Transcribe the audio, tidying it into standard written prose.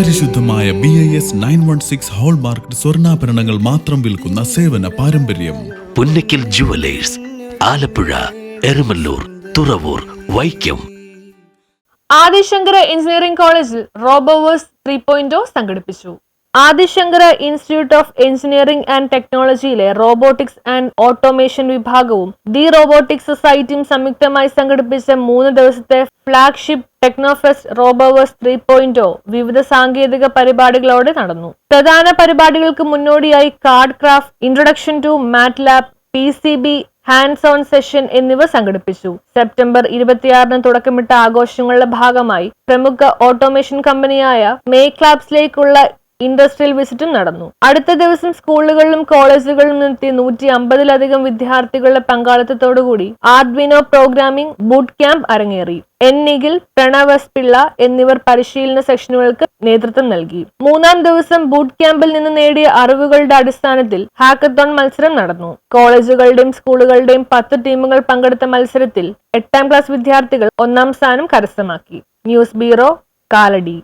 പരിശുദ്ധമായ BIS 916 hallmark സ്വർണ്ണാഭരണങ്ങൾ മാത്രം വിൽക്കുന്ന സേവന പാരമ്പര്യം. പുന്നക്കൽ ജുവലേഴ്സ്, ആലപ്പുഴ, എരമല്ലൂർ, തുറവൂർ, വൈക്കം. ആദിശങ്കര എഞ്ചിനീയറിംഗ് കോളേജിൽ റോബോവേഴ്സ് 3.0 സംഘടിപ്പിച്ചു. Adishankara institute of engineering and ടെക്നോളജിയിലെ റോബോട്ടിക്സ് ആൻഡ് ഓട്ടോമേഷൻ വിഭാഗവും ദി റോബോട്ടിക്സ് സൊസൈറ്റിയും സംയുക്തമായി സംഘടിപ്പിച്ച 3 ദിവസത്തെ ഫ്ലാഗ്ഷിപ്പ് ടെക്നോഫെസ്റ്റ് റോബോവേഴ്സ് 3.0 വിവിധ സാങ്കേതിക പരിപാടികളോടെ നടന്നു. പ്രധാന പരിപാടികൾക്ക് മുന്നോടിയായി card craft, introduction to MATLAB, PCB, hands on session എന്നിവ സംഘടിപ്പിച്ചു. സെപ്റ്റംബർ 26-ന് തുടക്കമിട്ട ആഘോഷങ്ങളുടെ ഭാഗമായി പ്രമുഖ ഓട്ടോമേഷൻ കമ്പനിയായ മേക്ക് ലാബ്സിലേക്കുള്ള ഇൻഡസ്ട്രിയൽ വിസിറ്റും നടന്നു. അടുത്ത ദിവസം സ്കൂളുകളിലും കോളേജുകളിലും നിന്നെത്തി 150-ലധികം വിദ്യാർത്ഥികളുടെ പങ്കാളിത്തത്തോടുകൂടി ആർഡ്വിനോ പ്രോഗ്രാമിംഗ് ബൂട്ട് ക്യാമ്പ് അരങ്ങേറി. നിഖിൽ, പ്രണവ് എസ് പിള്ള എന്നിവർ പരിശീലന സെഷനുകൾക്ക് നേതൃത്വം നൽകി. 3-ാം ദിവസം ബൂട്ട് ക്യാമ്പിൽ നിന്ന് നേടിയ അറിവുകളുടെ അടിസ്ഥാനത്തിൽ ഹാക്കത്തോൺ മത്സരം നടന്നു. കോളേജുകളുടെയും സ്കൂളുകളുടെയും 10 ടീമുകൾ പങ്കെടുത്ത മത്സരത്തിൽ 8ാം ക്ലാസ് വിദ്യാർത്ഥികൾ 1ാം സ്ഥാനം കരസ്ഥമാക്കി. News bureau, Kalady.